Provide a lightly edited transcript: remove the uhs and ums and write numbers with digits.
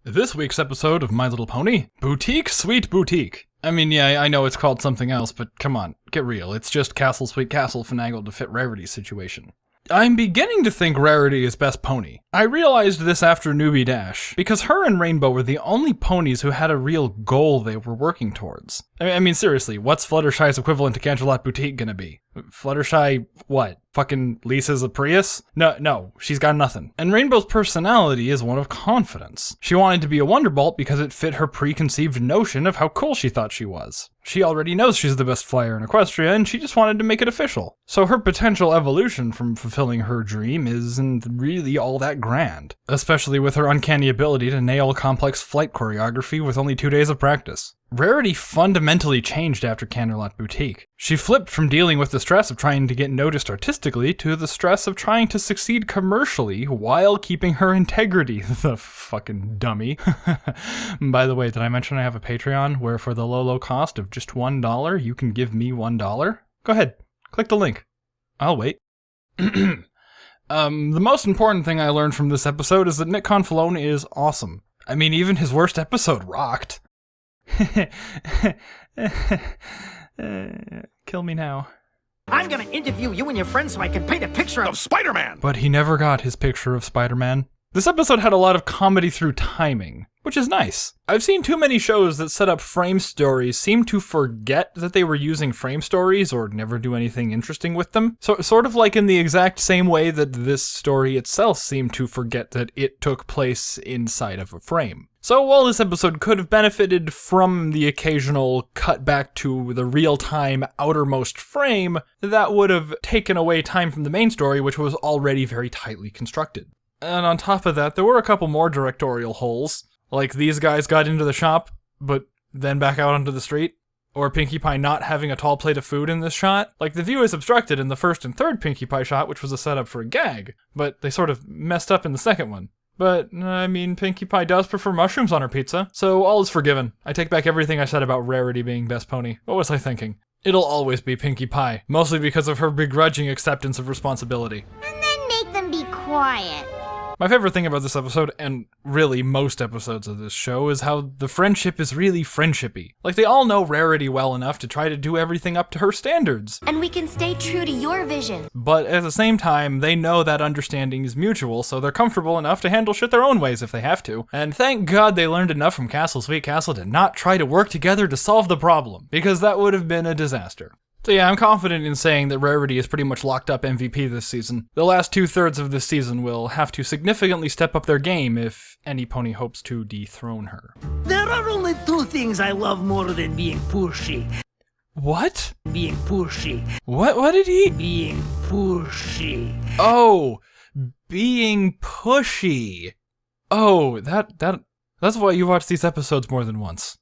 This week's episode of My Little Pony, Boutique Sweet Boutique. I mean, yeah, I know it's called something else, but come on, get real. It's just Castle Sweet Castle finagled to fit Rarity's situation. I'm beginning to think Rarity is best pony. I realized this after Newbie Dash, because her and Rainbow were the only ponies who had a real goal they were working towards. I mean, seriously, what's Fluttershy's equivalent to Canterlot Boutique gonna be? Fluttershy, what? Fucking leases a Prius? No, she's got nothing. And Rainbow's personality is one of confidence. She wanted to be a Wonderbolt because it fit her preconceived notion of how cool she thought she was. She already knows she's the best flyer in Equestria, and she just wanted to make it official. So her potential evolution from fulfilling her dream isn't really all that grand. Especially with her uncanny ability to nail complex flight choreography with only 2 days of practice. Rarity fundamentally changed after Canterlot Boutique. She flipped from dealing with the stress of trying to get noticed artistically to the stress of trying to succeed commercially while keeping her integrity. The fucking dummy. By the way, did I mention I have a Patreon where for the low cost of just $1, you can give me $1? Go ahead, click the link. I'll wait. The most important thing I learned from this episode is that Nick Confalone is awesome. I mean, even his worst episode rocked. Kill me now. I'm gonna interview you and your friends so I can paint a picture of Spider-Man! But he never got his picture of Spider-Man. This episode had a lot of comedy through timing, which is nice. I've seen too many shows that set up frame stories seem to forget that they were using frame stories or never do anything interesting with them. So sort of like in the exact same way that this story itself seemed to forget that it took place inside of a frame. So while this episode could have benefited from the occasional cut back to the real-time outermost frame, that would have taken away time from the main story, which was already very tightly constructed. And on top of that, there were a couple more directorial holes, like these guys got into the shop, but then back out onto the street, or Pinkie Pie not having a tall plate of food in this shot. Like, the view is obstructed in the first and third Pinkie Pie shot, which was a setup for a gag, but they sort of messed up in the second one. But, I mean, Pinkie Pie does prefer mushrooms on her pizza, so all is forgiven. I take back everything I said about Rarity being best pony. What was I thinking? It'll always be Pinkie Pie, mostly because of her begrudging acceptance of responsibility. And then make them be quiet. My favorite thing about this episode, and really most episodes of this show, is how the friendship is really friendshipy. Like, they all know Rarity well enough to try to do everything up to her standards. And we can stay true to your vision. But at the same time, they know that understanding is mutual, so they're comfortable enough to handle shit their own ways if they have to. And thank God they learned enough from Castle Sweet Castle to not try to work together to solve the problem, because that would have been a disaster. So yeah, I'm confident in saying that Rarity is pretty much locked up MVP this season. The last 2/3 of this season will have to significantly step up their game if any pony hopes to dethrone her. There are only two things I love more than being pushy. What? Being pushy. What did he? Being pushy. Oh, being pushy. Oh, that's why you watch these episodes more than once.